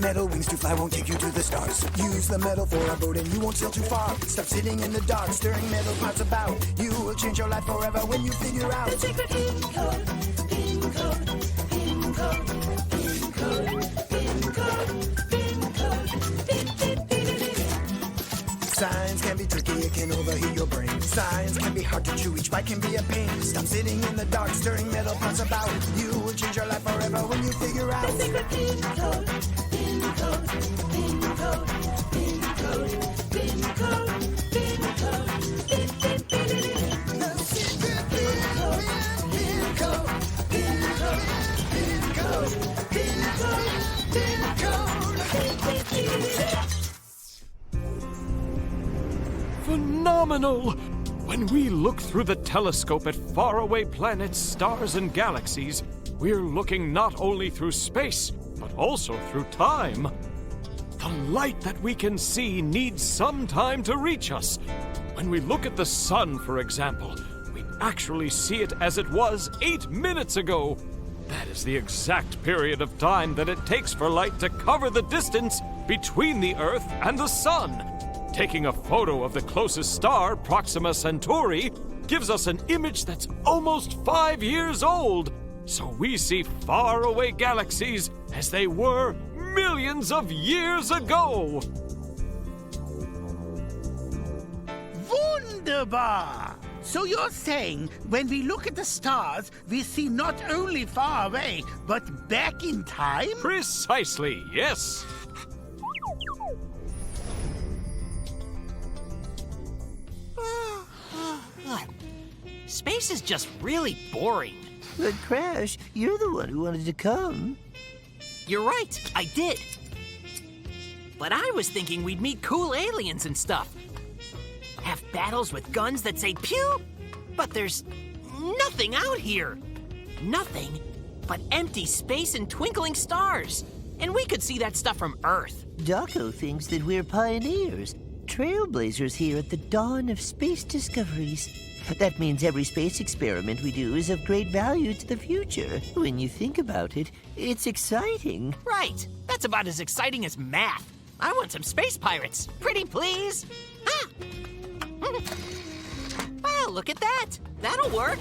Metal wings to fly won't take you to the stars. Use the metal for a boat and you won't sail too far. Stop sitting in the dark, stirring metal clouds about. You will change your life forever when you figure out the secret PinCode. PinCode. PinCode. PinCode. Science can be tricky, it can overheat your brain. Science can be hard to chew, each bite can be a pain. Stop sitting in the dark, stirring metal pots about. You will change your life forever when you figure out the secret PinCode. PinCode. PinCode. PinCode. PinCode. PinCode. The secret PinCode. PinCode. PinCode. PinCode. PinCode. PinCode. Phenomenal! When we look through the telescope at faraway planets, stars, and galaxies, we're looking not only through space, but also through time. The light that we can see needs some time to reach us. When we look at the sun, for example, we actually see it as it was 8 minutes ago. That is the exact period of time that it takes for light to cover the distance between the Earth and the sun. Taking a photo of the closest star, Proxima Centauri, gives us an image that's almost 5 years old. So we see faraway galaxies as they were millions of years ago. Wunderbar! So you're saying when we look at the stars, we see not only far away, but back in time? Precisely, yes. Space is just really boring. But Crash, you're the one who wanted to come. You're right, I did. But I was thinking we'd meet cool aliens and stuff. Have battles with guns that say pew, but there's nothing out here. Nothing but empty space and twinkling stars. And we could see that stuff from Earth. Daco thinks that we're pioneers, trailblazers here at the dawn of space discoveries. That means every space experiment we do is of great value to the future. When you think about it, it's exciting. Right. That's about as exciting as math. I want some space pirates. Pretty please. Ah. Well, look at that. That'll work.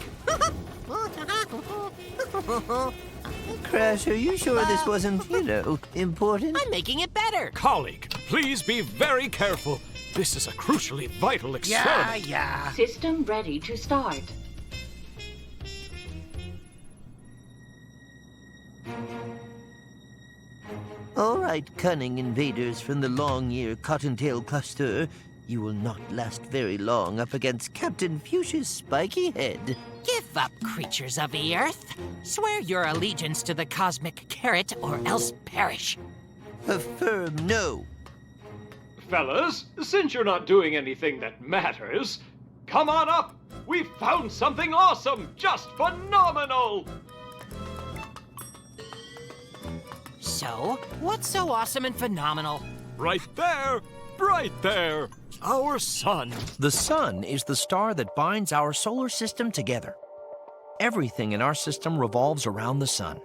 Crash, are you sure this wasn't, important? I'm making it better. Colleague, please be very careful. This is a crucially vital experiment. Yeah. System ready to start. All right, cunning invaders from the long-ear cottontail cluster. You will not last very long up against Captain Fuchsia's spiky head. Give up, creatures of the Earth. Swear your allegiance to the cosmic carrot or else perish. A firm no. Fellas, since you're not doing anything that matters, come on up! We've found something awesome! Just phenomenal! So, what's so awesome and phenomenal? Right there! Right there! Our sun. The sun is the star that binds our solar system together. Everything in our system revolves around the sun.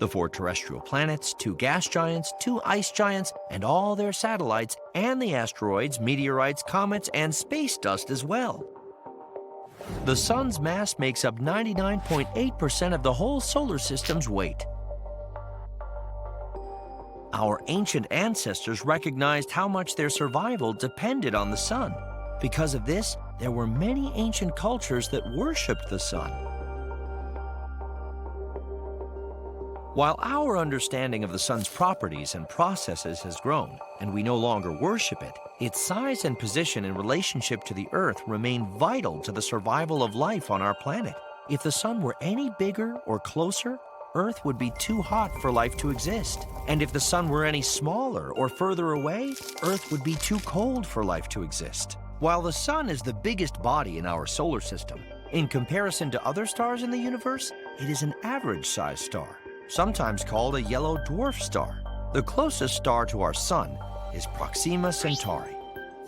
The 4 terrestrial planets, 2 gas giants, 2 ice giants, and all their satellites, and the asteroids, meteorites, comets, and space dust as well. The sun's mass makes up 99.8% of the whole solar system's weight. Our ancient ancestors recognized how much their survival depended on the sun. Because of this, there were many ancient cultures that worshipped the sun. While our understanding of the sun's properties and processes has grown, and we no longer worship it, its size and position in relationship to the Earth remain vital to the survival of life on our planet. If the sun were any bigger or closer, Earth would be too hot for life to exist. And if the sun were any smaller or further away, Earth would be too cold for life to exist. While the sun is the biggest body in our solar system, in comparison to other stars in the universe, it is an average-sized star, sometimes called a yellow dwarf star. The closest star to our sun is Proxima Centauri.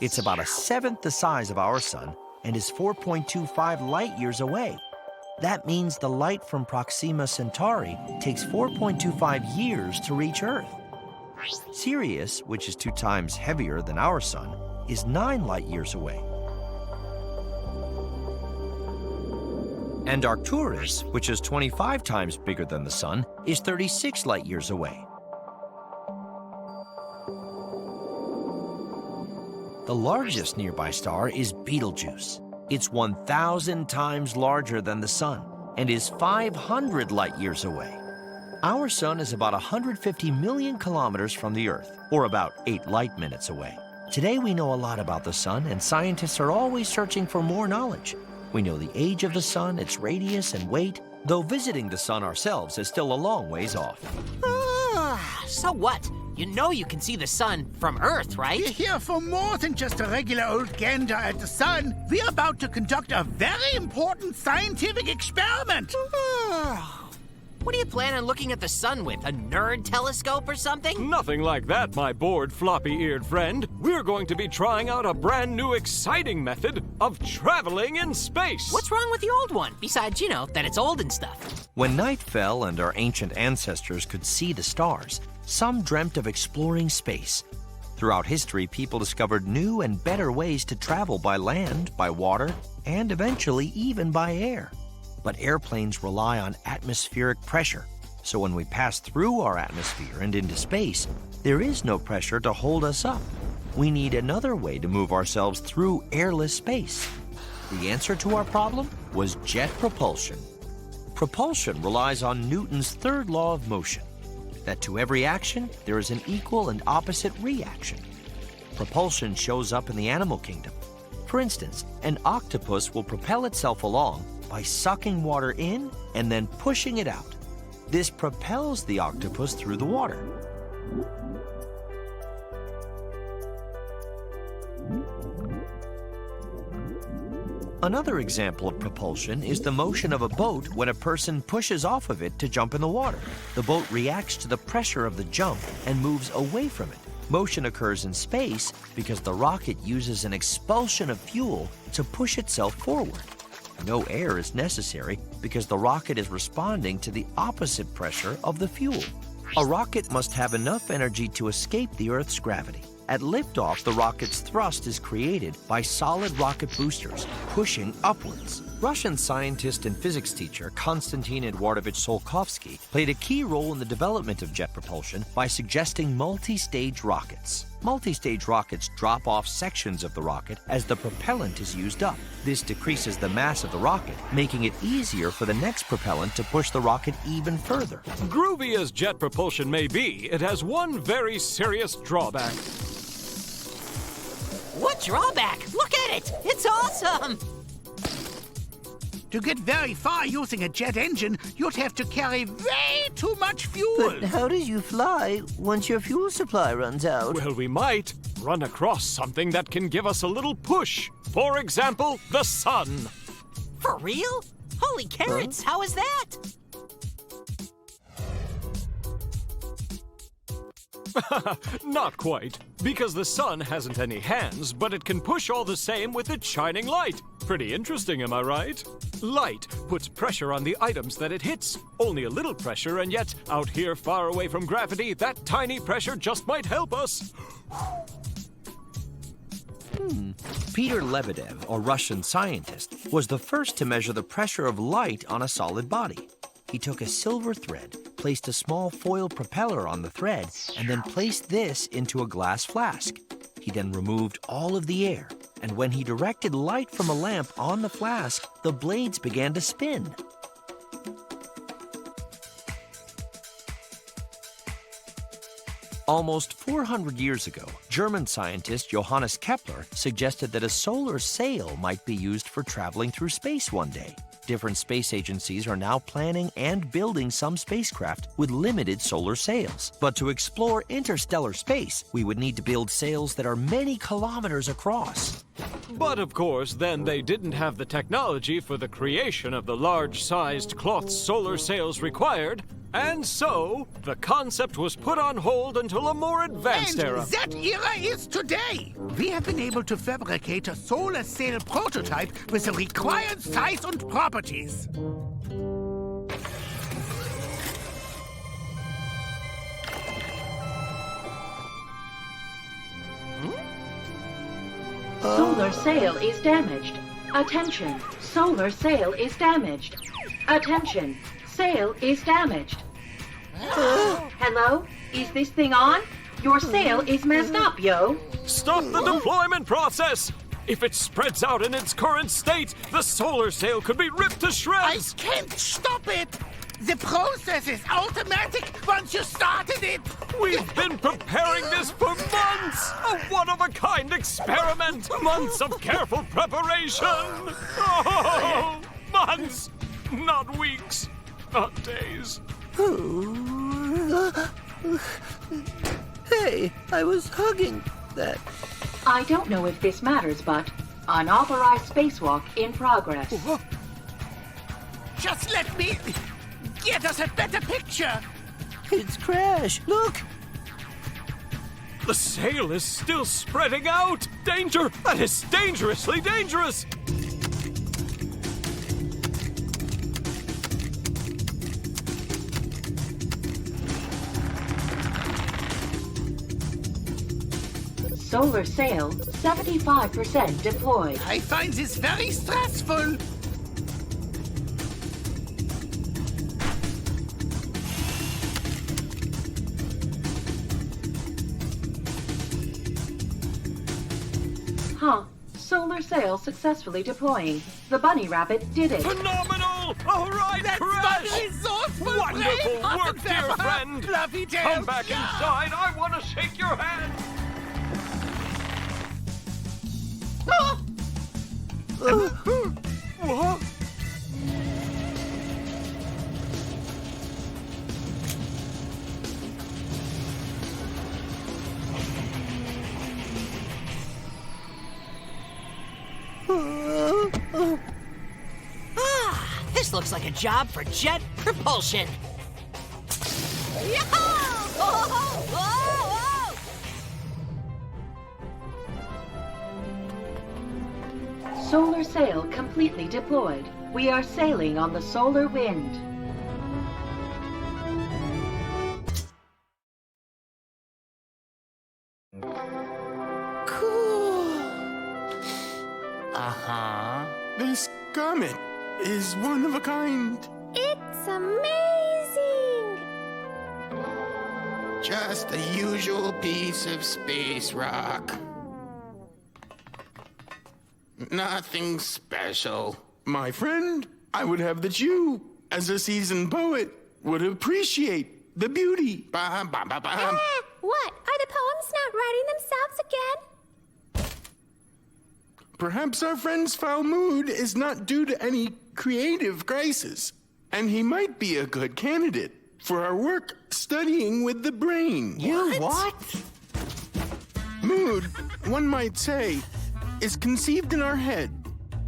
It's about 1/7 the size of our sun and is 4.25 light-years away. That means the light from Proxima Centauri takes 4.25 years to reach Earth. Sirius, which is 2 times heavier than our sun, is 9 light years away. And Arcturus, which is 25 times bigger than the sun, is 36 light years away. The largest nearby star is Betelgeuse. It's 1,000 times larger than the sun and is 500 light years away. Our sun is about 150 million kilometers from the Earth, or about 8 light minutes away. Today we know a lot about the sun, and scientists are always searching for more knowledge. We know the age of the sun, its radius and weight, though visiting the sun ourselves is still a long ways off. So what? You know you can see the sun from Earth, right? We're here for more than just a regular old gander at the sun. We're about to conduct a very important scientific experiment. What do you plan on looking at the sun with? A nerd telescope or something? Nothing like that, my bored, floppy-eared friend. We're going to be trying out a brand new, exciting method of traveling in space. What's wrong with the old one? Besides, you know, that it's old and stuff. When night fell and our ancient ancestors could see the stars, some dreamt of exploring space. Throughout history, people discovered new and better ways to travel by land, by water, and eventually even by air. But airplanes rely on atmospheric pressure, so when we pass through our atmosphere and into space, there is no pressure to hold us up. We need another way to move ourselves through airless space. The answer to our problem was jet propulsion. Propulsion relies on Newton's third law of motion, that to every action, there is an equal and opposite reaction. Propulsion shows up in the animal kingdom. For instance, an octopus will propel itself along by sucking water in and then pushing it out. This propels the octopus through the water. Another example of propulsion is the motion of a boat when a person pushes off of it to jump in the water. The boat reacts to the pressure of the jump and moves away from it. Motion occurs in space because the rocket uses an expulsion of fuel to push itself forward. No air is necessary because the rocket is responding to the opposite pressure of the fuel. A rocket must have enough energy to escape the Earth's gravity. At liftoff, the rocket's thrust is created by solid rocket boosters pushing upwards. Russian scientist and physics teacher Konstantin Eduardovich Tsiolkovsky played a key role in the development of jet propulsion by suggesting multi-stage rockets. Multi-stage rockets drop off sections of the rocket as the propellant is used up. This decreases the mass of the rocket, making it easier for the next propellant to push the rocket even further. Groovy as jet propulsion may be, it has one very serious drawback. What drawback? Look at it! It's awesome! To get very far using a jet engine, you'd have to carry way too much fuel. But how do you fly once your fuel supply runs out? Well, we might run across something that can give us a little push. For example, the sun. For real? Holy carrots, how is that? Not quite, because the sun hasn't any hands, but it can push all the same with its shining light. Pretty interesting, am I right? Light puts pressure on the items that it hits. Only a little pressure, and yet, out here far away from gravity, that tiny pressure just might help us. Peter Lebedev, a Russian scientist, was the first to measure the pressure of light on a solid body. He took a silver thread, placed a small foil propeller on the thread, and then placed this into a glass flask. He then removed all of the air, and when he directed light from a lamp on the flask, the blades began to spin. Almost 400 years ago, German scientist Johannes Kepler suggested that a solar sail might be used for traveling through space one day. Different space agencies are now planning and building some spacecraft with limited solar sails. But to explore interstellar space, we would need to build sails that are many kilometers across. But of course, then they didn't have the technology for the creation of the large-sized cloth solar sails required, and so the concept was put on hold until a more advanced And era. that era is today. We have been able to fabricate a solar sail prototype with the required size and properties. Solar sail is damaged. Attention, solar sail is damaged. Attention, sail is damaged. Hello? Is this thing on? Your sail is messed up, yo. Stop the deployment process! If it spreads out in its current state, the solar sail could be ripped to I shreds! can't stop it! The process is automatic once you started it! We've been preparing this for months! A one-of-a-kind experiment! Months of careful preparation! Oh, months! Not weeks, not days. Hey, I was hugging that. I don't know if this matters, but unauthorized spacewalk in progress. Just let me get us a better picture! It's Crash. Look! The sail is still spreading out! Danger! That is dangerously dangerous! Solar sail 75% deployed. I find this very stressful! Huh. Solar sail successfully deploying. The bunny rabbit did it. Phenomenal! All right, That's Crash! my resourceful Wonderful brain! work, dear friend! Fluffy tail! Come back inside. I want to shake your hand. What? This looks like a job for jet propulsion. Yahoo! Whoa, whoa, whoa! Solar sail completely deployed. We are sailing on the solar wind. This comet is one of a kind. It's amazing! Just the usual piece of space rock. Nothing special. My friend, I would have that you, as a seasoned poet, would appreciate the beauty. Bam, bam, bam, bam. What? Are the poems not writing themselves again? Perhaps our friend's foul mood is not due to any creative crisis, and he might be a good candidate for our work studying with the brain. What? Mood, one might say, is conceived in our head,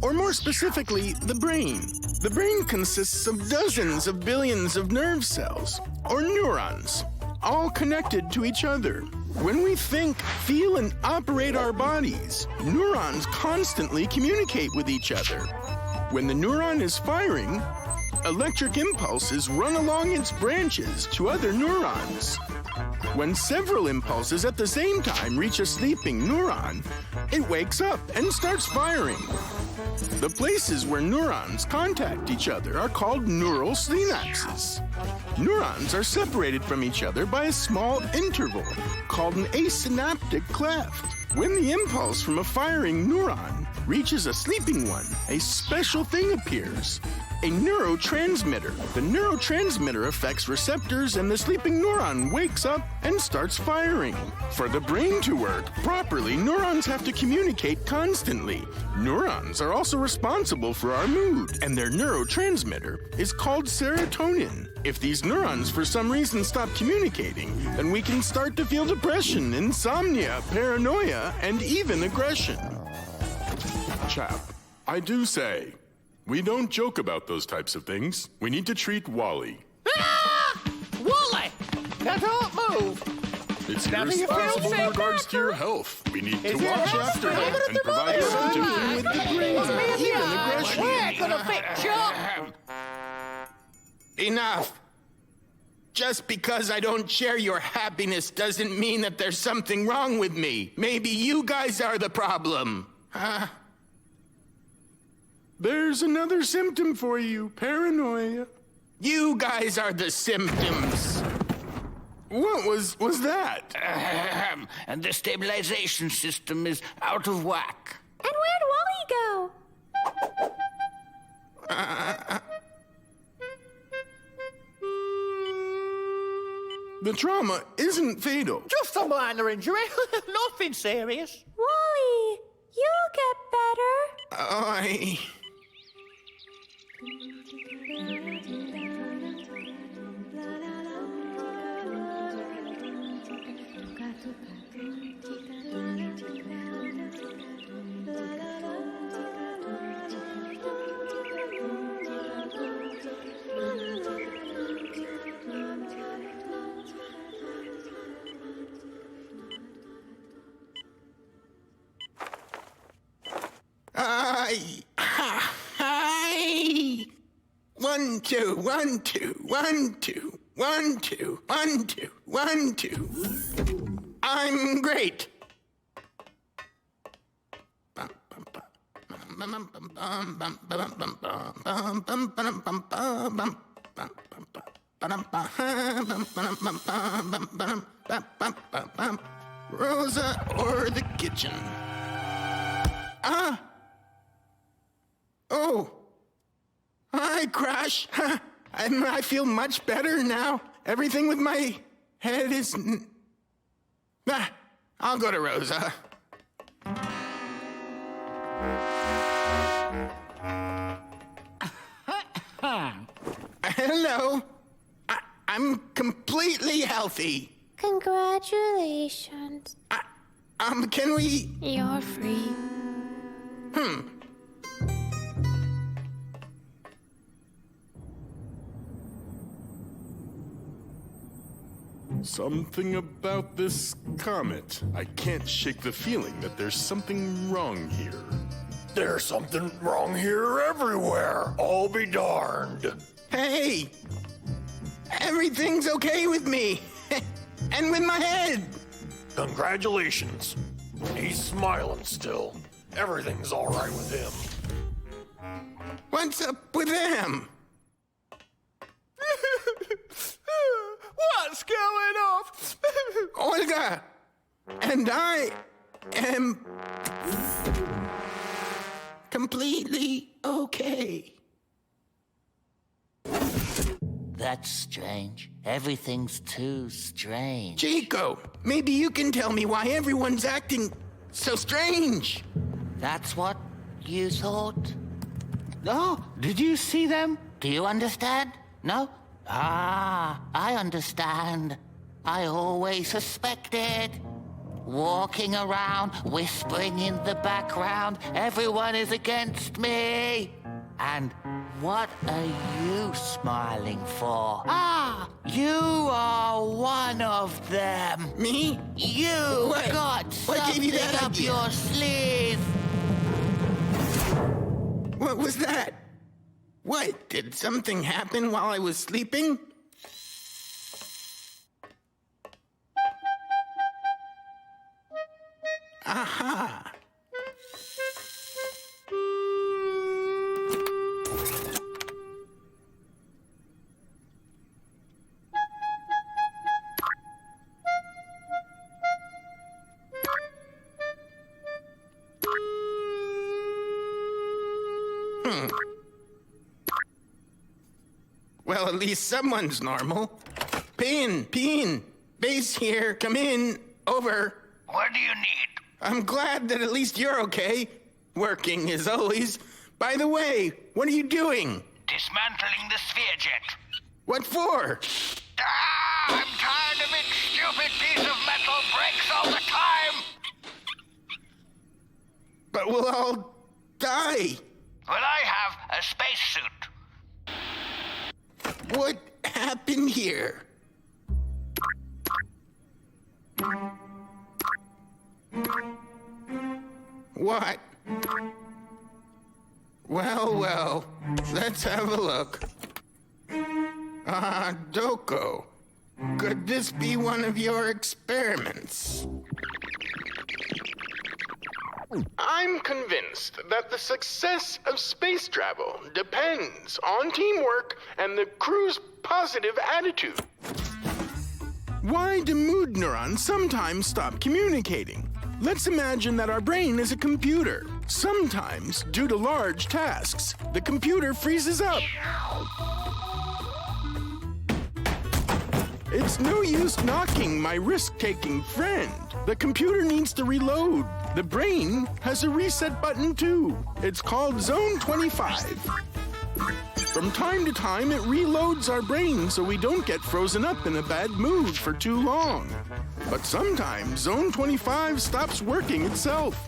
or more specifically, the brain. The brain consists of dozens of billions of nerve cells, or neurons, all connected to each other. When we think, feel, and operate our bodies, neurons constantly communicate with each other. When the neuron is firing, electric impulses run along its branches to other neurons. When several impulses at the same time reach a sleeping neuron, it wakes up and starts firing. The places where neurons contact each other are called neural synapses. Neurons are separated from each other by a small interval called an asynaptic cleft. When the impulse from a firing neuron reaches a sleeping one, a special thing appears, a neurotransmitter. The neurotransmitter affects receptors and the sleeping neuron wakes up and starts firing. For the brain to work properly, neurons have to communicate constantly. Neurons are also responsible for our mood, and their neurotransmitter is called serotonin. If these neurons for some reason stop communicating, then we can start to feel depression, insomnia, paranoia, and even aggression. Chap, I do say, we don't joke about those types of things. We need to treat Wally. Ah! Wally! Now don't move! It's Now do you feel irresponsible in safe, regards to your Pepper? health. We need to Is your watch health after him stable at and the provide moment? symptom With the brain, even aggression. We're gonna fix you! Enough! Just because I don't share your happiness doesn't mean that there's something wrong with me. Maybe you guys are the problem. There's another symptom for you, paranoia. You guys are the symptoms. What was that? And the stabilization system is out of whack. And where'd Wally go? The trauma isn't fatal. Just a minor injury. Nothing serious. Wally, you'll get better. Hi. 1, 2, 1, 2, 1, 2, 1, 2, 1, 2, 1, 2. I'm great. Rosa or the kitchen? Oh. Hi, Crash. I feel much better now. Everything with my head is... I'll go to Rosa. Hello. I'm completely healthy. Congratulations. Can we... You're free. Something about this comet. I can't shake the feeling that there's something wrong here. There's something wrong here everywhere. I'll be darned. Hey! Everything's okay with me. And with my head. Congratulations. He's smiling still. Everything's all right with him. What's up with them? What's going off? Olga! And I am... completely okay. That's strange. Everything's too strange. Chico, maybe you can tell me why everyone's acting so strange. That's what you thought? Oh, did you see them? Do you understand? No? Ah, I understand. I always suspected. Walking around, whispering in the background, everyone is against me. And what are you smiling for? Ah, you are one of them. Me? You What? got What gave you that something up idea? your sleeve. What was that? What? Did something happen while I was sleeping? Aha! Well, at least someone's normal. Pin, base here, come in, over. What do you need? I'm glad that at least you're okay. Working as always. By the way, what are you doing? Dismantling the sphere jet. What for? I'm tired of its stupid piece of metal breaks all the time. But we'll all die. Well, I have a spacesuit. What happened here? What? Well, let's have a look. Doko. Could this be one of your experiments? I I'm convinced that the success of space travel depends on teamwork and the crew's positive attitude. Why do mood neurons sometimes stop communicating? Let's imagine that our brain is a computer. Sometimes, due to large tasks, the computer freezes up. It's no use knocking my risk-taking friend. The computer needs to reload. The brain has a reset button too. It's called Zone 25. From time to time, it reloads our brain so we don't get frozen up in a bad mood for too long. But sometimes Zone 25 stops working itself.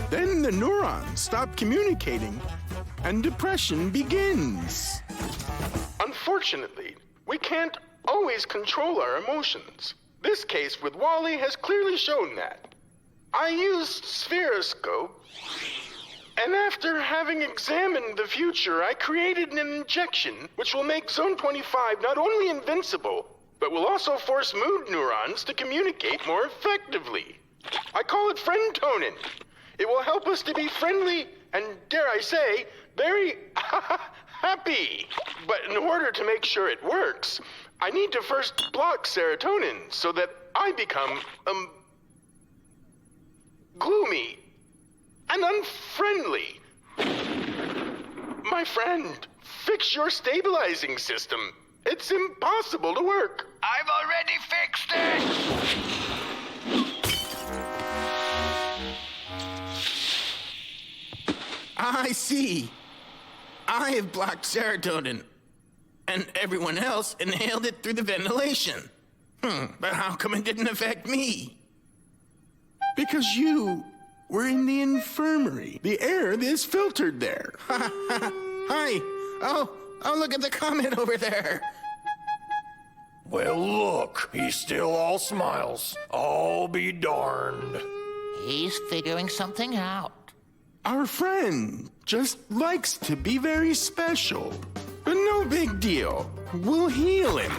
Then the neurons stop communicating and depression begins. Unfortunately, we can't always control our emotions. This case with Wally has clearly shown that. I used Spheroscope, and after having examined the future, I created an injection which will make Zone 25 not only invincible, but will also force mood neurons to communicate more effectively. I call it Friendtonin. It will help us to be friendly and, dare I say, very happy. But in order to make sure it works, I need to first block serotonin so that I become, gloomy and unfriendly. My friend, fix your stabilizing system. It's impossible to work. I've already fixed it! I see. I have blocked serotonin, and everyone else inhaled it through the ventilation. But how come it didn't affect me? Because you were in the infirmary. The air is filtered there. Hi. Oh, look at the comet over there. Well, look, he's still all smiles. I'll be darned. He's figuring something out. Our friend just likes to be very special. But no big deal. We'll heal him.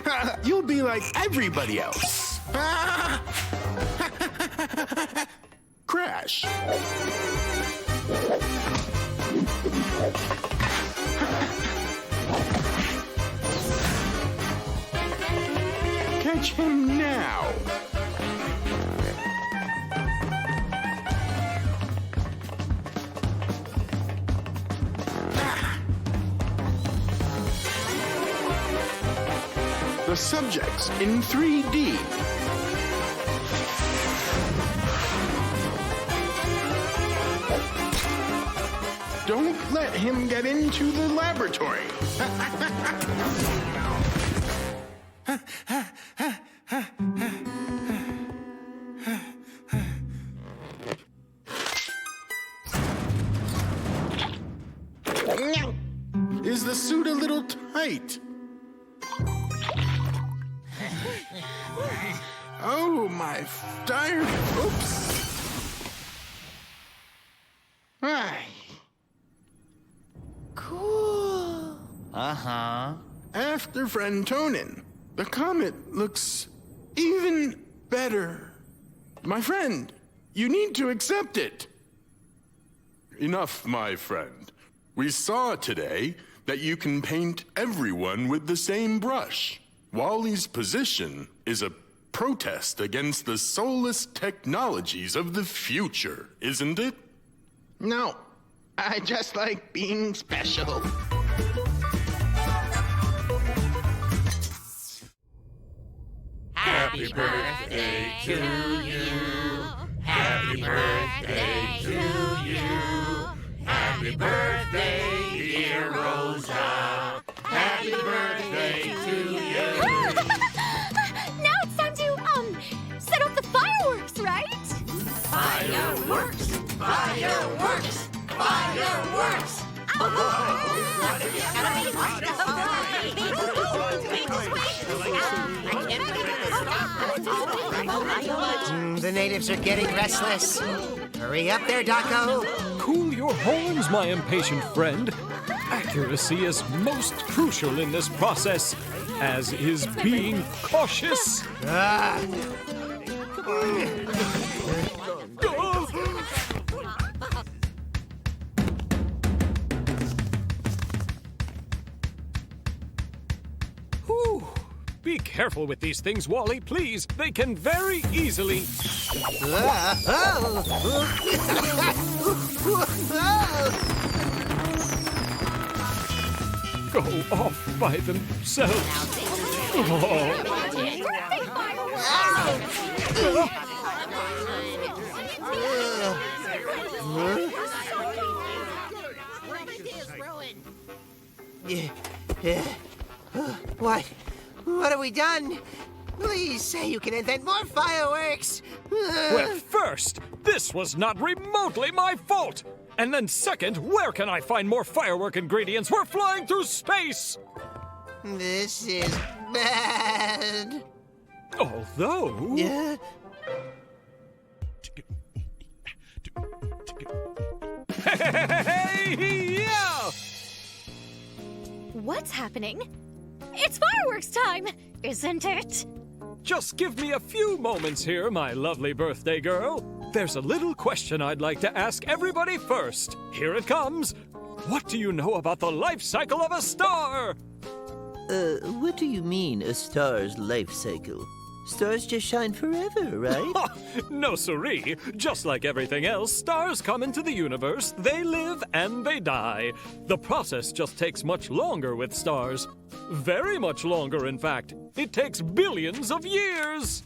You'll be like everybody else. Crash. Catch him now. The subjects in 3D. Don't let him get into the laboratory. Is the suit a little tight? Oh, my dire... Oops. Hi. Cool. Uh-huh. After Friendtonin, the comet looks even better. My friend, you need to accept it. Enough, my friend. We saw today that you can paint everyone with the same brush. Wally's position is a protest against the soulless technologies of the future, isn't it? No, I just like being special. Happy birthday to you. Happy birthday to you. Happy birthday, dear Rosa. Happy birthday to you. Now it's time to, set off the fireworks, right? Fireworks, fireworks, fireworks. The natives are getting restless. Hurry up there, Daco. Cool your horns, my impatient friend. Accuracy is most crucial in this process, as is being cautious. Be careful with these things, Wally, please. They can very easily go off by themselves. What have we done? Please say you can invent more fireworks. Well, first, this was not remotely my fault. And then second, where can I find more firework ingredients? We're flying through space! This is bad. Although... Yeah. Hey, yeah! What's happening? It's fireworks time, isn't it? Just give me a few moments here, my lovely birthday girl. There's a little question I'd like to ask everybody first. Here it comes. What do you know about the life cycle of a star? What do you mean, a star's life cycle? Stars just shine forever, right? No, siree. Just like everything else, stars come into the universe, they live, and they die. The process just takes much longer with stars. Very much longer, in fact. It takes billions of years.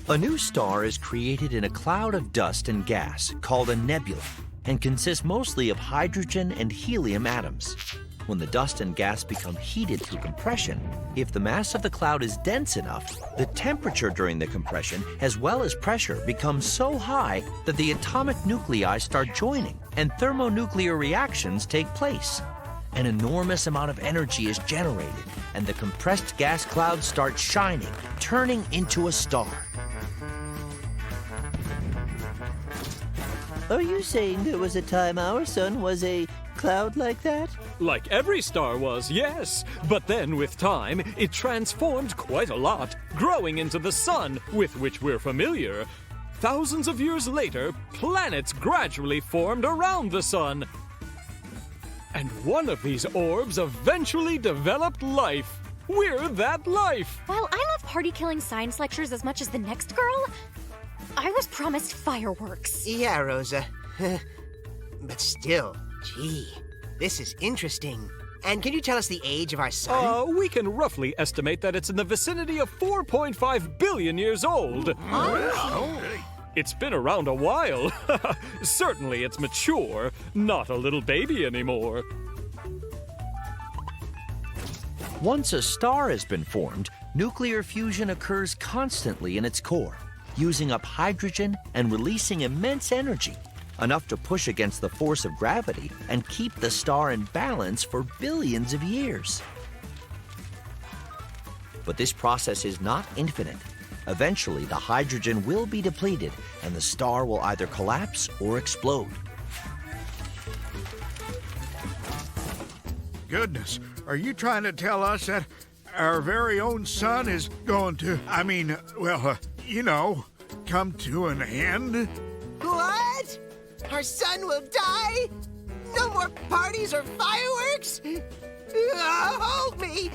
A new star is created in a cloud of dust and gas called a nebula and consists mostly of hydrogen and helium atoms. When the dust and gas become heated through compression, if the mass of the cloud is dense enough, the temperature during the compression, as well as pressure, becomes so high that the atomic nuclei start joining and thermonuclear reactions take place. An enormous amount of energy is generated, and the compressed gas cloud starts shining, turning into a star. Are you saying there was a time our sun was a cloud like that? Like every star was, yes. But then, with time, it transformed quite a lot, growing into the sun, with which we're familiar. Thousands of years later, planets gradually formed around the sun. And one of these orbs eventually developed life. We're that life. While I love party-killing science lectures as much as the next girl, I was promised fireworks. Yeah, Rosa. But still, gee, this is interesting. And can you tell us the age of our sun? We can roughly estimate that it's in the vicinity of 4.5 billion years old. It's been around a while. Certainly it's mature, not a little baby anymore. Once a star has been formed, nuclear fusion occurs constantly in its core, using up hydrogen and releasing immense energy, enough to push against the force of gravity and keep the star in balance for billions of years. But this process is not infinite. Eventually, the hydrogen will be depleted and the star will either collapse or explode. Goodness, are you trying to tell us that our very own sun is going to, come to an end? What? Our sun will die? No more parties or fireworks? Hold me!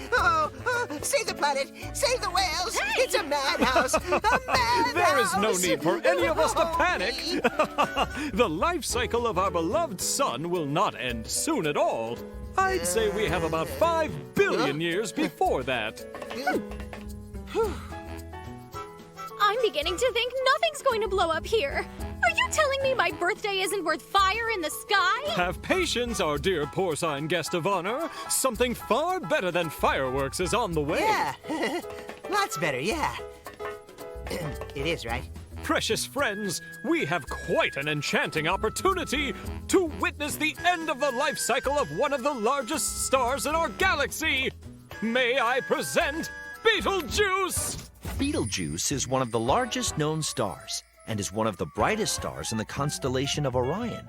Save the planet! Save the whales! Hey! It's a madhouse! A madhouse! There is no need for any of us to panic. The life cycle of our beloved sun will not end soon at all. I'd say we have about 5 billion years before that. I'm beginning to think nothing's going to blow up here. Are you telling me my birthday isn't worth fire in the sky? Have patience, our dear porcine guest of honor. Something far better than fireworks is on the way. Yeah, lots better, yeah. It is, right? Precious friends, we have quite an enchanting opportunity to witness the end of the life cycle of one of the largest stars in our galaxy. May I present Betelgeuse? Betelgeuse is one of the largest known stars and is one of the brightest stars in the constellation of Orion.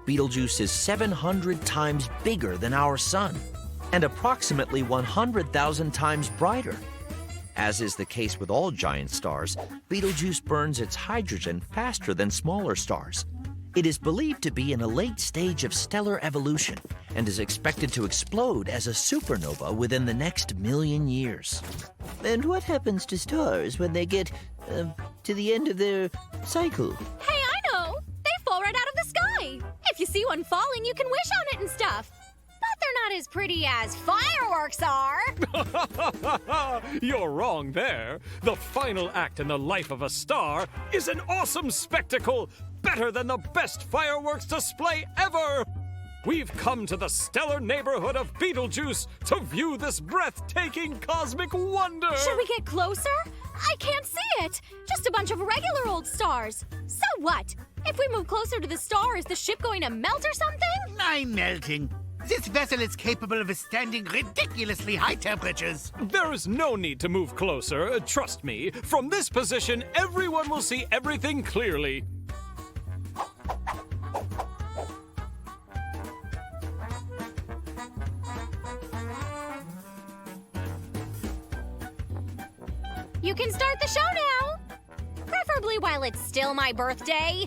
Betelgeuse is 700 times bigger than our sun and approximately 100,000 times brighter. As is the case with all giant stars, Betelgeuse burns its hydrogen faster than smaller stars. It is believed to be in a late stage of stellar evolution and is expected to explode as a supernova within the next 1,000,000 years. And what happens to stars when they get to the end of their cycle? Hey, I know! They fall right out of the sky! If you see one falling, you can wish on it and stuff. But they're not as pretty as fireworks are! You're wrong there. The final act in the life of a star is an awesome spectacle, better than the best fireworks display ever! We've come to the stellar neighborhood of Betelgeuse to view this breathtaking cosmic wonder! Should we get closer? I can't see it! Just a bunch of regular old stars. So what? If we move closer to the star, is the ship going to melt or something? I'm melting. This vessel is capable of withstanding ridiculously high temperatures. There is no need to move closer, trust me. From this position, everyone will see everything clearly. You can start the show now! Preferably while it's still my birthday.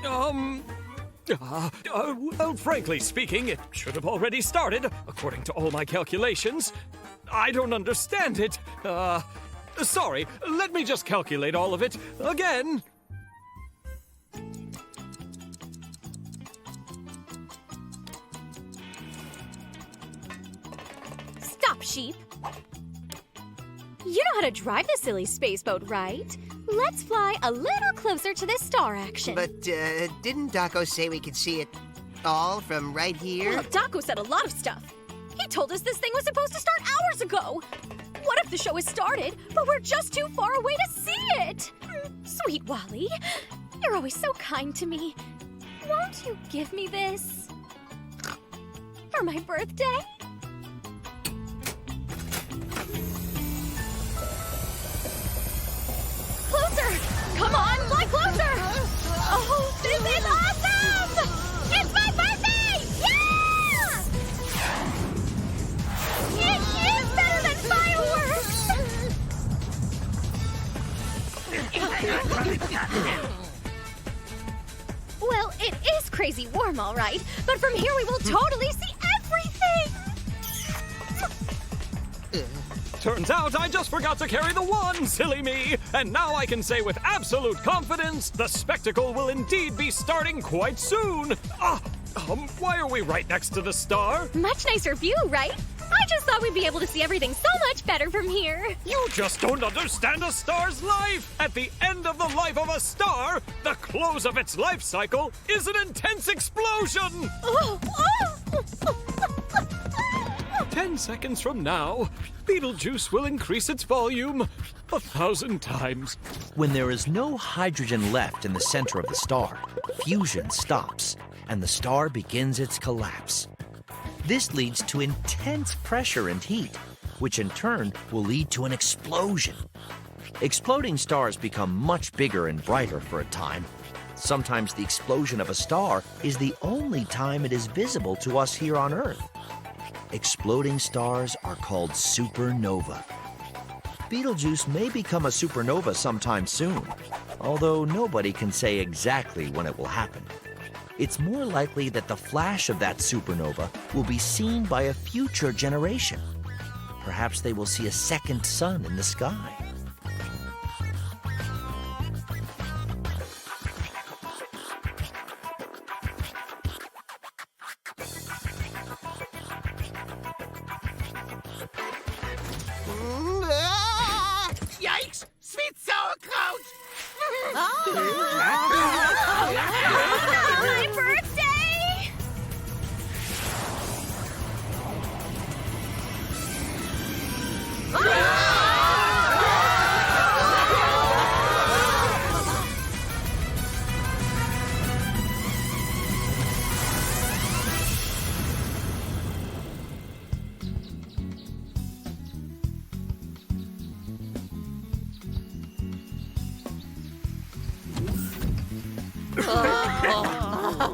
Frankly speaking, it should have already started, according to all my calculations. I don't understand it. Sorry, let me just calculate all of it again. Stop, sheep. You know how to drive the silly space boat, right? Let's fly a little closer to this star action. But didn't Daco say we could see it all from right here? Well, Daco said a lot of stuff. He told us this thing was supposed to start hours ago. What if the show has started, but we're just too far away to see it? Sweet Wally, you're always so kind to me. Won't you give me this? For my birthday? Closer! Come on, fly closer! Oh, this is awesome! It's my birthday! Yeah! It is better than fireworks! Well, it is crazy warm, all right, but from here we will totally see everything! Turns out I just forgot to carry the wand, silly me! And now I can say with absolute confidence, the spectacle will indeed be starting quite soon! Why are we right next to the star? Much nicer view, right? I just thought we'd be able to see everything so much better from here. You just don't understand a star's life! At the end of the life of a star, the close of its life cycle is an intense explosion! 10 seconds from now, Betelgeuse will increase its volume 1,000 times. When there is no hydrogen left in the center of the star, fusion stops, and the star begins its collapse. This leads to intense pressure and heat, which in turn will lead to an explosion. Exploding stars become much bigger and brighter for a time. Sometimes the explosion of a star is the only time it is visible to us here on Earth. Exploding stars are called supernova. Betelgeuse may become a supernova sometime soon, although nobody can say exactly when it will happen. It's more likely that the flash of that supernova will be seen by a future generation. Perhaps they will see a second sun in the sky. Yikes! Sweet sauerkraut! My birthday!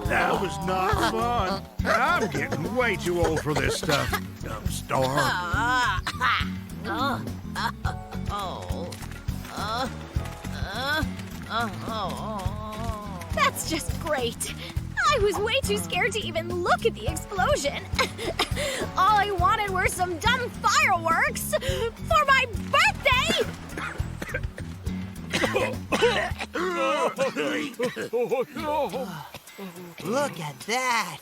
That was not fun. I'm getting way too old for this stuff. Dumb star. That's just great. I was way too scared to even look at the explosion. All I wanted were some dumb fireworks for my birthday! Look at that.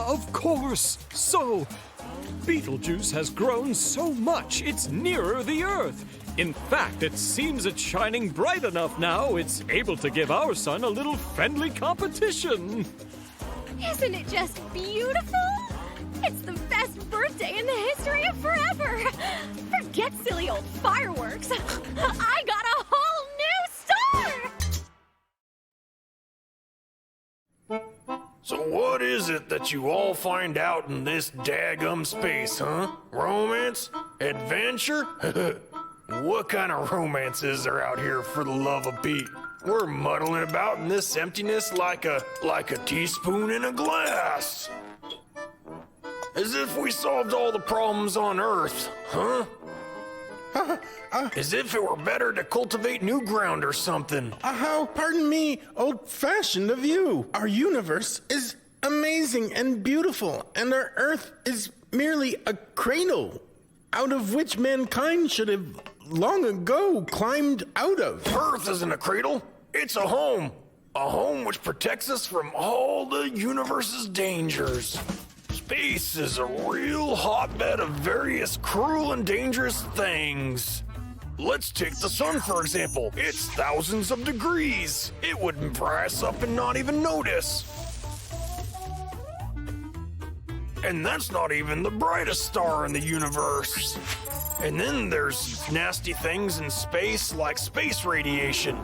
Of course. So, Beetlejuice has grown so much it's nearer the Earth. In fact, it seems it's shining bright enough now it's able to give our sun a little friendly competition. Isn't it just beautiful? It's the best birthday in the history of forever. Forget silly old fireworks. I got a whole new star! So what is it that you all find out in this daggum space, huh? Romance? Adventure? What kind of romance is there out here, for the love of Pete? We're muddling about in this emptiness like a teaspoon in a glass. As if we solved all the problems on Earth, huh? As if it were better to cultivate new ground or something. How, pardon me, old-fashioned of you. Our universe is amazing and beautiful, and our Earth is merely a cradle out of which mankind should have long ago climbed out of. Earth isn't a cradle. It's a home. A home which protects us from all the universe's dangers. Space is a real hotbed of various cruel and dangerous things. Let's take the sun, for example. It's thousands of degrees. It wouldn't pry us up and not even notice. And that's not even the brightest star in the universe. And then there's nasty things in space like space radiation.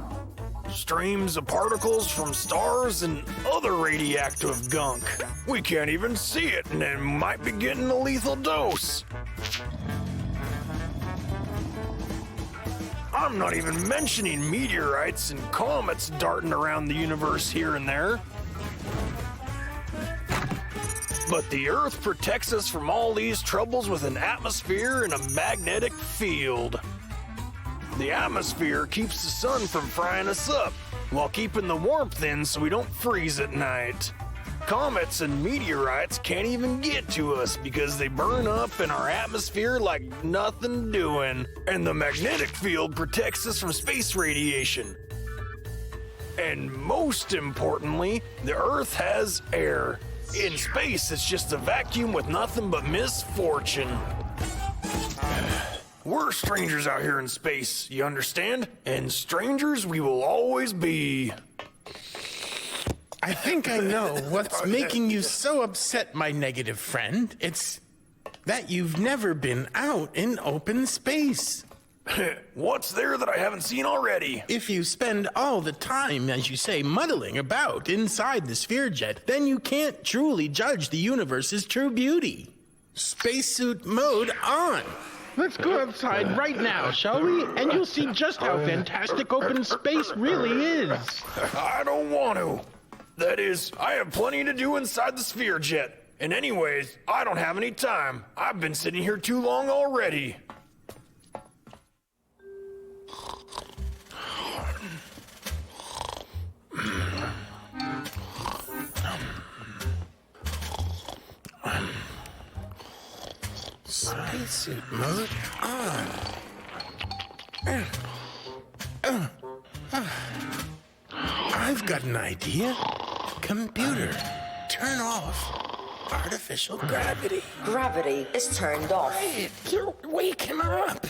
Streams of particles from stars and other radioactive gunk. We can't even see it, and it might be getting a lethal dose. I'm not even mentioning meteorites and comets darting around the universe here and there. But the Earth protects us from all these troubles with an atmosphere and a magnetic field. The atmosphere keeps the sun from frying us up, while keeping the warmth in so we don't freeze at night. Comets and meteorites can't even get to us because they burn up in our atmosphere like nothing doing. And the magnetic field protects us from space radiation. And most importantly, the Earth has air. In space, it's just a vacuum with nothing but misfortune. We're strangers out here in space, you understand? And strangers we will always be. I think I know what's making you so upset, my negative friend. It's that you've never been out in open space. What's there that I haven't seen already? If you spend all the time, as you say, muddling about inside the sphere jet, then you can't truly judge the universe's true beauty. Spacesuit mode on. Let's go outside right now, shall we? And you'll see just how fantastic open space really is. I don't want to. That is, I have plenty to do inside the sphere jet. And anyways, I don't have any time. I've been sitting here too long already. Spacesuit mode on. I've got an idea. Computer, turn off artificial gravity. Gravity is turned off. Quiet, you're waking up.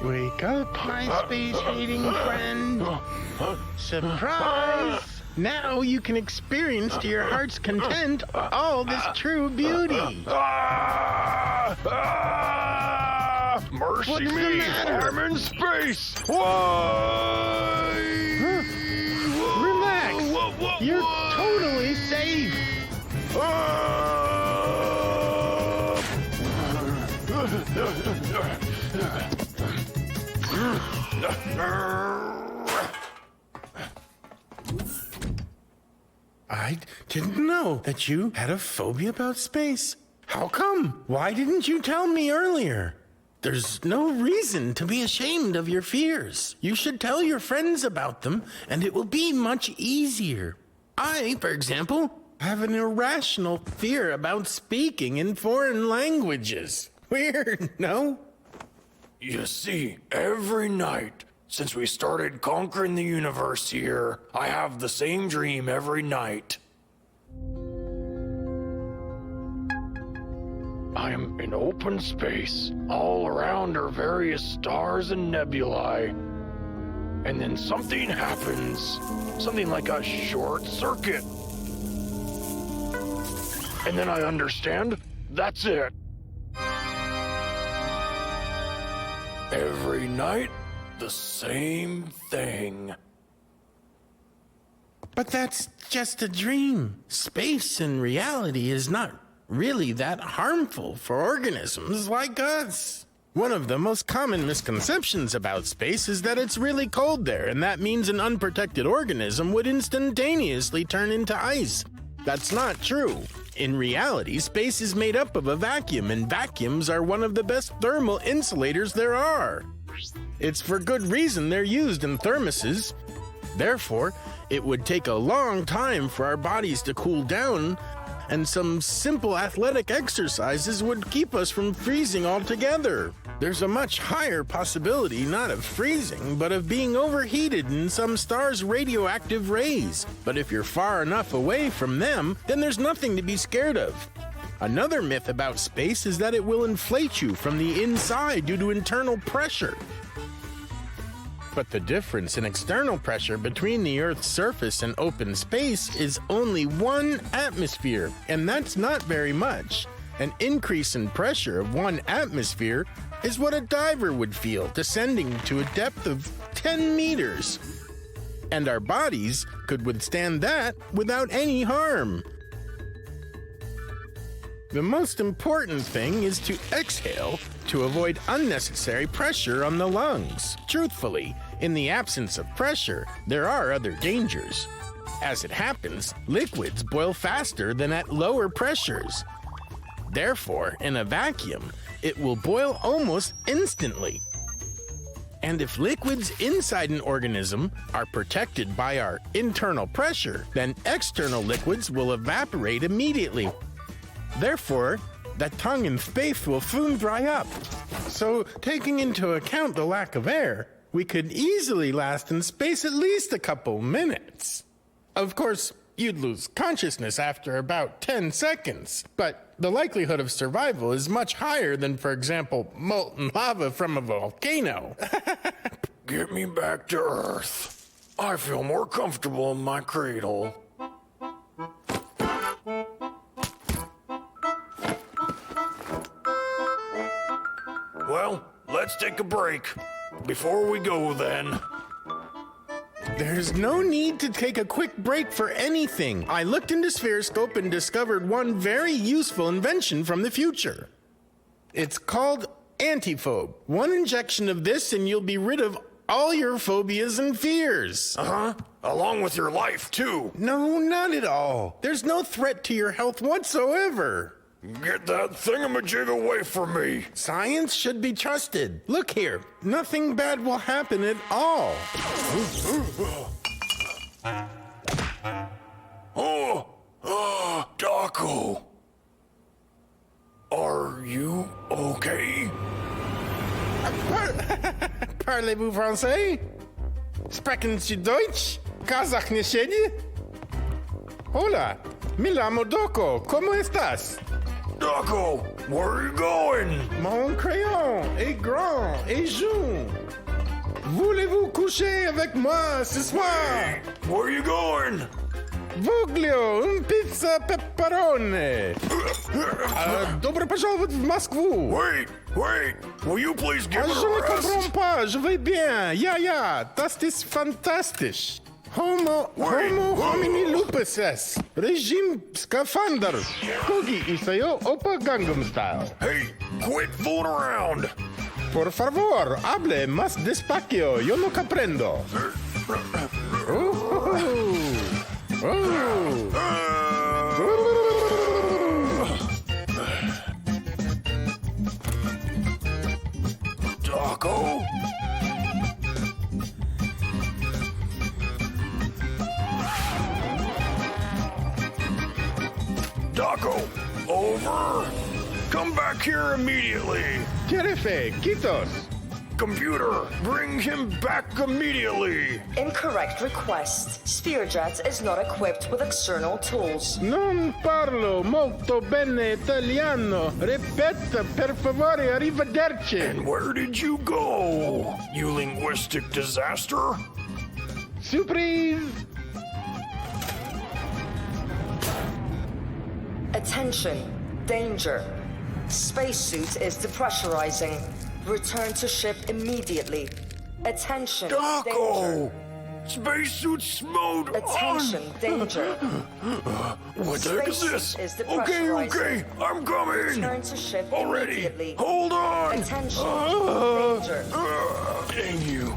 Wake up, my space-hating friend. Surprise! Now you can experience to your heart's content all this true beauty. Mercy What's me! the matter? I'm in space! Whoa! Relax. You're totally safe. I didn't know that you had a phobia about space. How come? Why didn't you tell me earlier? There's no reason to be ashamed of your fears. You should tell your friends about them, and it will be much easier. I, for example, have an irrational fear about speaking in foreign languages. Weird, no? You see, every night since we started conquering the universe here, I have the same dream every night. I am in open space. All around are various stars and nebulae. And then something happens. Something like a short circuit. And then I understand that's it. Every night, the same thing. But that's just a dream. Space in reality is not really that harmful for organisms like us. One of the most common misconceptions about space is that it's really cold there, and that means an unprotected organism would instantaneously turn into ice. That's not true. In reality, space is made up of a vacuum, and vacuums are one of the best thermal insulators there are. It's for good reason they're used in thermoses. Therefore, it would take a long time for our bodies to cool down, and some simple athletic exercises would keep us from freezing altogether. There's a much higher possibility not of freezing, but of being overheated in some stars' radioactive rays. But if you're far enough away from them, then there's nothing to be scared of. Another myth about space is that it will inflate you from the inside due to internal pressure. But the difference in external pressure between the Earth's surface and open space is only 1 atmosphere, and that's not very much. An increase in pressure of 1 atmosphere is what a diver would feel descending to a depth of 10 meters. And our bodies could withstand that without any harm. The most important thing is to exhale to avoid unnecessary pressure on the lungs. Truthfully, in the absence of pressure, there are other dangers. As it happens, liquids boil faster than at lower pressures. Therefore, in a vacuum, it will boil almost instantly. And if liquids inside an organism are protected by our internal pressure, then external liquids will evaporate immediately. Therefore, the tongue in space will soon dry up. So, taking into account the lack of air, we could easily last in space at least a couple minutes. Of course, you'd lose consciousness after about 10 seconds, but the likelihood of survival is much higher than, for example, molten lava from a volcano. Get me back to Earth. I feel more comfortable in my cradle. Well, let's take a break. Before we go, then. There's no need to take a quick break for anything. I looked into Spherescope and discovered one very useful invention from the future. It's called Antiphobe. 1 injection of this and you'll be rid of all your phobias and fears. Uh-huh. Along with your life, too. No, not at all. There's no threat to your health whatsoever. Get that thingamajig away from me. Science should be trusted. Look here. Nothing bad will happen at all. Daco. Are you okay? Parlez-vous français? Sprechen Sie Deutsch? Kazakh nie siedzi? Hola, mi llamo Daco. ¿Cómo estás? Daco, where are you going? Mon crayon est grand et jaune. Voulez-vous coucher avec moi ce soir? Hey, where are you going? Voglio un pizza pepperoni. Добро пожаловать в Москву. Wait, will you please give it Je ne a rest? comprends pas, je vais bien. Ja, das ist fantastisch. Homo homini lupus est. Regime scaphandar. Kogi isayo opa Gangnam Style. Hey, quit fooling around. Por favor, hable más despacio. Yo no comprendo. Oh. Daco, over. Come back here immediately. Jerefe, Kitos. Computer, bring him back immediately. Incorrect request. Spherejet is not equipped with external tools. Non parlo molto bene italiano. Ripeta, per favore, arrivederci. And where did you go, you linguistic disaster? Surprise! Attention. Danger. Spacesuit is depressurizing. Return to ship immediately. Attention. Daco! Spacesuit mode Attention, on! danger. What the heck is this? Okay, I'm coming! Return to ship already. Immediately. Hold on! Attention, danger. Dang you.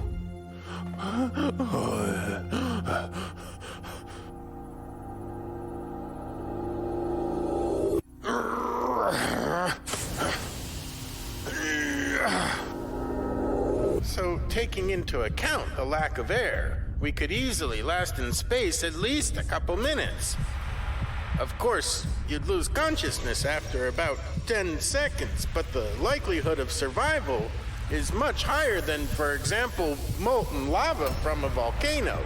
So, taking into account the lack of air, we could easily last in space at least a couple minutes. Of course, you'd lose consciousness after about 10 seconds, but the likelihood of survival is much higher than, for example, molten lava from a volcano.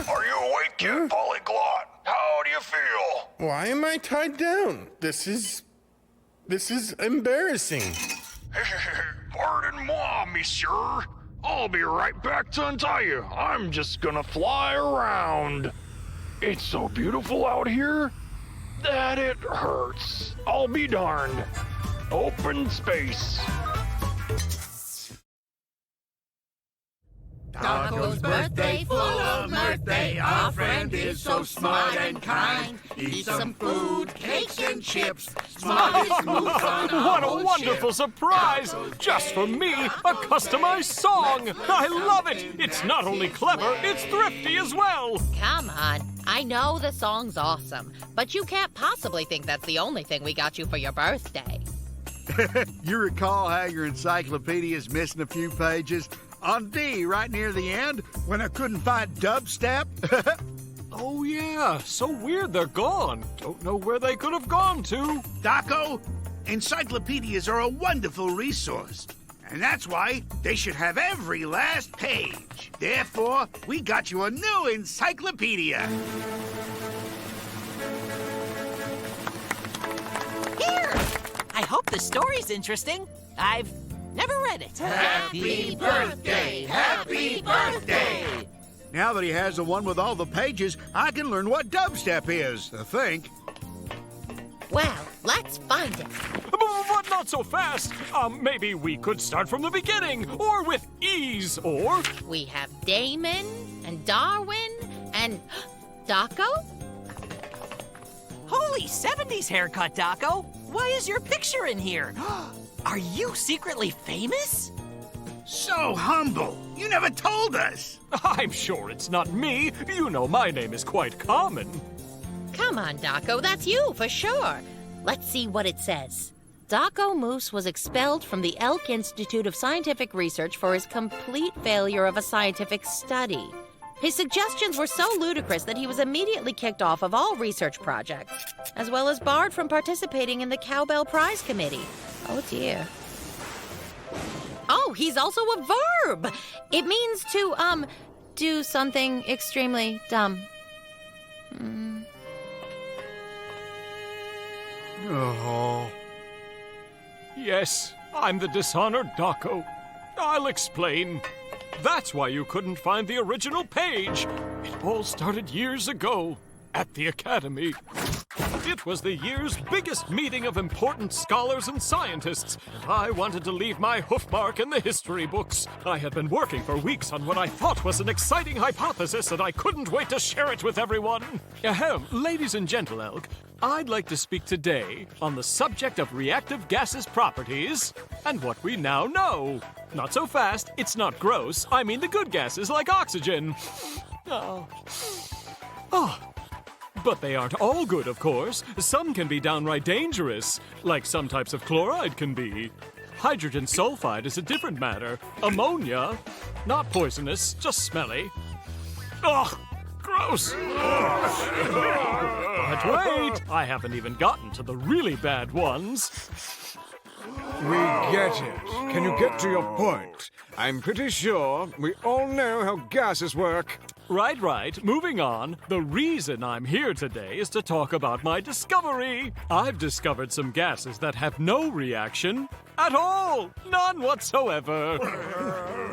Are you awake yet, polyglot? How do you feel? Why am I tied down? This is embarrassing. Pardon-moi, monsieur. I'll be right back to untie you. I'm just gonna fly around. It's so beautiful out here that it hurts. I'll be darned. Open space. Daco's birthday, full of mirthday. Our friend is so smart and kind. Eat some food, cakes and chips. Smartest moves on our What a whole wonderful ship. surprise! Just for me, a customized song! I love it! It's not only clever, it's thrifty as well! Come on. I know the song's awesome, but you can't possibly think that's the only thing we got you for your birthday. You recall how your encyclopedia's missing a few pages? On D, right near the end, when I couldn't find dubstep? Oh yeah, so weird they're gone. Don't know where they could have gone to. Daco, encyclopedias are a wonderful resource. And that's why they should have every last page. Therefore, we got you a new encyclopedia. Here! I hope the story's interesting. I've never read it. Happy birthday! Happy birthday! Now that he has the one with all the pages, I can learn what dubstep is, I think. Well, let's find it. But not so fast. Maybe we could start from the beginning, or with ease, or... We have Damon and Darwin and Daco? Holy 70s haircut, Daco. Why is your picture in here? Are you secretly famous? So humble. You never told us. I'm sure it's not me. You know my name is quite common. Come on, Daco, that's you for sure. Let's see what it says. Daco Moose was expelled from the Elk Institute of Scientific Research for his complete failure of a scientific study. His suggestions were so ludicrous that he was immediately kicked off of all research projects, as well as barred from participating in the Cowbell Prize Committee. Oh, dear. Oh, he's also a verb. It means to, do something extremely dumb. Oh. Yes, I'm the dishonored Daco. I'll explain. That's why you couldn't find the original page. It all started years ago at the Academy. It was the year's biggest meeting of important scholars and scientists, and I wanted to leave my hoof mark in the history books. I had been working for weeks on what I thought was an exciting hypothesis, and I couldn't wait to share it with everyone. Ahem, ladies and gentlemen, I'd like to speak today on the subject of reactive gases' properties and what we now know. Not so fast. It's not gross. I mean the good gases like oxygen. Oh. But they aren't all good, of course. Some can be downright dangerous, like some types of chloride can be. Hydrogen sulfide is a different matter. Ammonia, not poisonous, just smelly. Ugh, gross. But wait, I haven't even gotten to the really bad ones. We get it. Can you get to your point? I'm pretty sure we all know how gases work. Right. Moving on. The reason I'm here today is to talk about my discovery. I've discovered some gases that have no reaction at all. None whatsoever.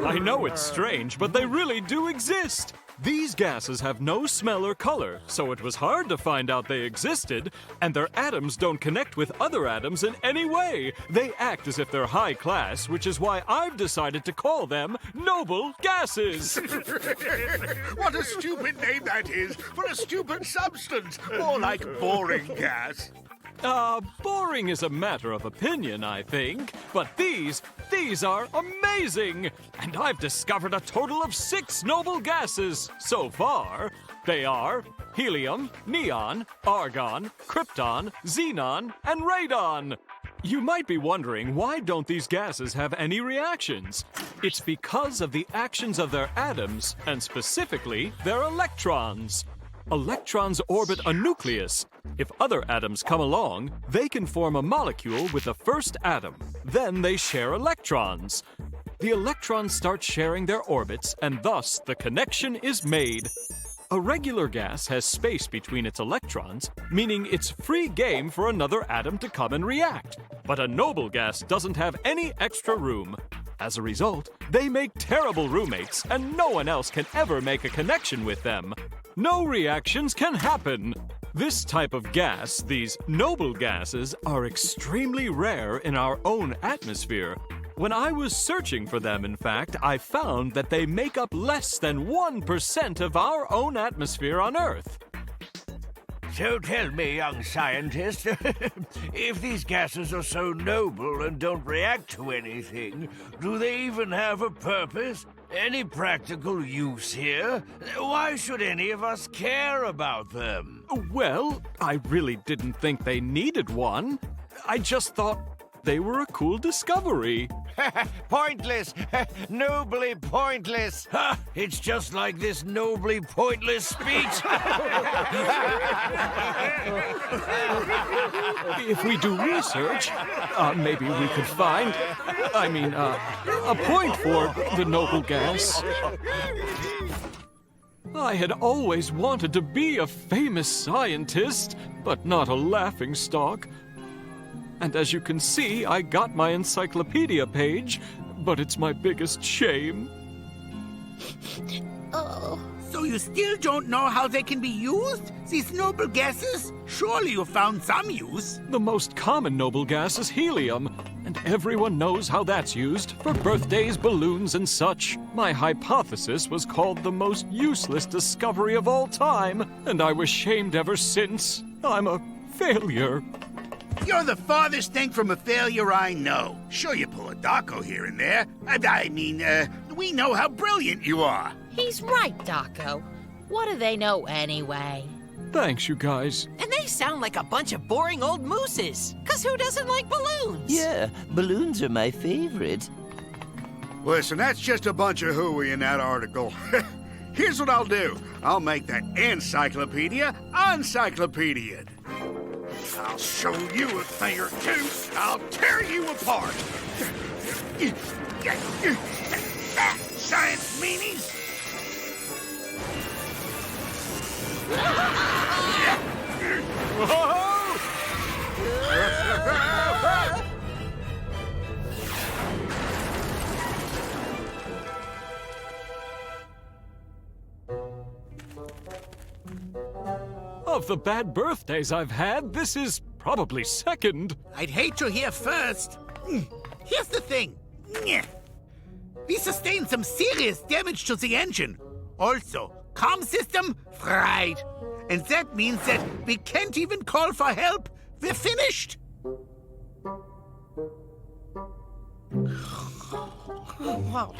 I know it's strange, but they really do exist. These gases have no smell or color, so it was hard to find out they existed, and their atoms don't connect with other atoms in any way. They act as if they're high class, which is why I've decided to call them noble gases. What a stupid name that is for a stupid substance. More like boring gas. Boring is a matter of opinion, I think. But these are amazing! And I've discovered a total of 6 noble gases so far. They are helium, neon, argon, krypton, xenon, and radon. You might be wondering, why don't these gases have any reactions? It's because of the actions of their atoms, and specifically their electrons. Electrons orbit a nucleus. If other atoms come along, they can form a molecule with the first atom. Then they share electrons. The electrons start sharing their orbits, and thus the connection is made. A regular gas has space between its electrons, meaning it's free game for another atom to come and react. But a noble gas doesn't have any extra room. As a result, they make terrible roommates, and no one else can ever make a connection with them. No reactions can happen. This type of gas, these noble gases, are extremely rare in our own atmosphere. When I was searching for them, in fact, I found that they make up less than 1% of our own atmosphere on Earth. So tell me, young scientist, if these gases are so noble and don't react to anything, do they even have a purpose? Any practical use here? Why should any of us care about them? Well, I really didn't think they needed one. I just thought they were a cool discovery. Pointless! Nobly pointless! It's just like this nobly pointless speech! If we do research, maybe we could find, a point for the noble gas. I had always wanted to be a famous scientist, but not a laughingstock. And as you can see, I got my encyclopedia page, but it's my biggest shame. Oh. So you still don't know how they can be used? These noble gases? Surely you found some use. The most common noble gas is helium, and everyone knows how that's used for birthdays, balloons, and such. My hypothesis was called the most useless discovery of all time, and I was shamed ever since. I'm a failure. You're the farthest thing from a failure I know. Sure, you pull a Daco here and there. We know how brilliant you are. He's right, Daco. What do they know anyway? Thanks, you guys. And they sound like a bunch of boring old mooses. 'Cause who doesn't like balloons? Yeah, balloons are my favorite. Listen, that's just a bunch of hooey in that article. Here's what I'll do. I'll make that encyclopedia uncyclopedia'd. I'll show you a thing or two. I'll tear you apart. Science meanies. Of the bad birthdays I've had, this is probably second. I'd hate to hear first. Here's the thing. We sustained some serious damage to the engine. Also, comm system fried. And that means that we can't even call for help. We're finished. At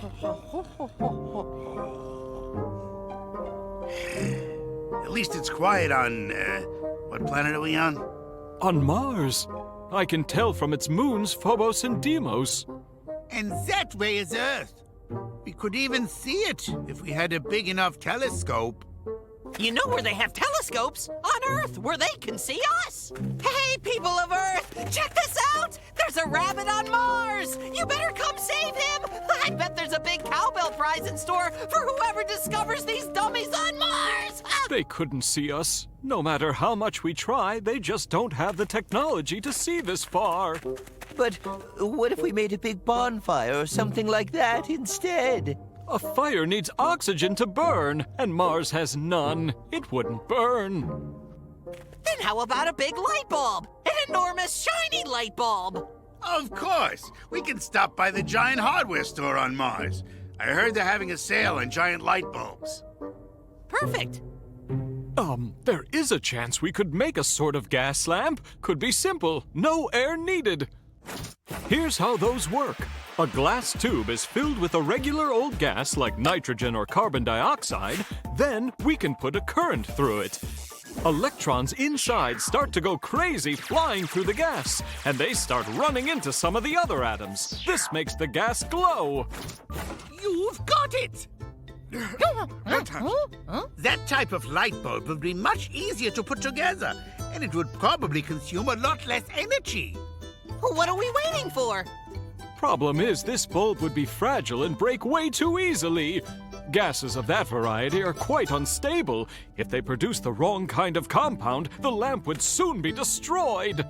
least it's quiet on, what planet are we on? On Mars. I can tell from its moons, Phobos and Deimos. And that way is Earth. We could even see it if we had a big enough telescope. You know where they have telescopes? On Earth, where they can see us. Hey, people of Earth, check this out! There's a rabbit on Mars! You better come save him! I bet there's a big cowbell prize in store for whoever discovers these dummies on Mars! They couldn't see us. No matter how much we try, they just don't have the technology to see this far. But what if we made a big bonfire or something like that instead? A fire needs oxygen to burn, and Mars has none. It wouldn't burn. Then how about a big light bulb? An enormous shiny light bulb! Of course! We can stop by the giant hardware store on Mars. I heard they're having a sale on giant light bulbs. Perfect. There is a chance we could make a sort of gas lamp. Could be simple. No air needed. Here's how those work. A glass tube is filled with a regular old gas like nitrogen or carbon dioxide. Then we can put a current through it. Electrons inside start to go crazy flying through the gas, and they start running into some of the other atoms. This makes the gas glow. You've got it! That type of light bulb would be much easier to put together, and it would probably consume a lot less energy. What are we waiting for? Problem is, this bulb would be fragile and break way too easily. Gases of that variety are quite unstable. If they produce the wrong kind of compound, the lamp would soon be destroyed.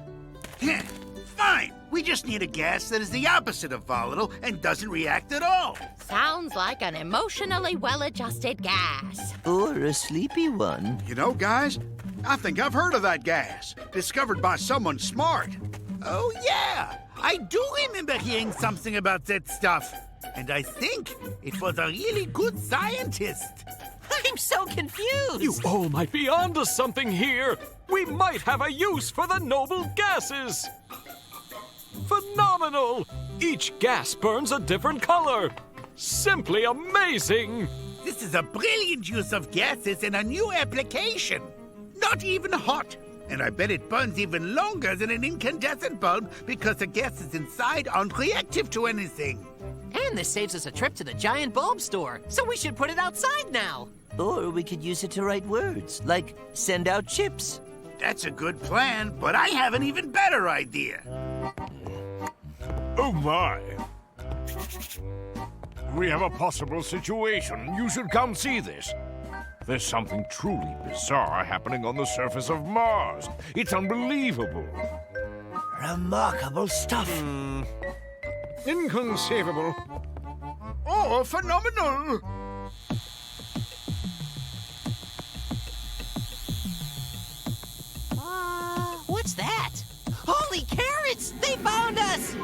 Fine! We just need a gas that is the opposite of volatile and doesn't react at all. Sounds like an emotionally well-adjusted gas. Or a sleepy one. You know, guys, I think I've heard of that gas. Discovered by someone smart. Oh, yeah! I do remember hearing something about that stuff. And I think it was a really good scientist. I'm so confused. You all might be onto something here. We might have a use for the noble gases. Phenomenal! Each gas burns a different color. Simply amazing! This is a brilliant use of gases in a new application. Not even hot. And I bet it burns even longer than an incandescent bulb because the gases inside aren't reactive to anything. And this saves us a trip to the giant bulb store, so we should put it outside now. Or we could use it to write words, like send out chips. That's a good plan, but I have an even better idea. Oh my! We have a possible situation. You should come see this. There's something truly bizarre happening on the surface of Mars. It's unbelievable. Remarkable stuff. Inconceivable. Oh, phenomenal! What's that? Holy carrots! They found us!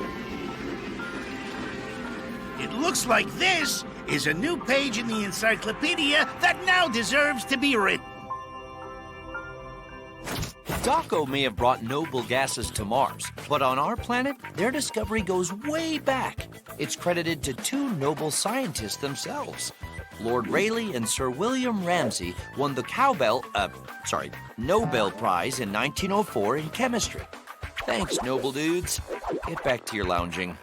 It looks like this is a new page in the encyclopedia that now deserves to be written. Daco may have brought noble gases to Mars, but on our planet, their discovery goes way back. It's credited to two noble scientists themselves. Lord Rayleigh and Sir William Ramsay won the Nobel Prize in 1904 in chemistry. Thanks, noble dudes. Get back to your lounging.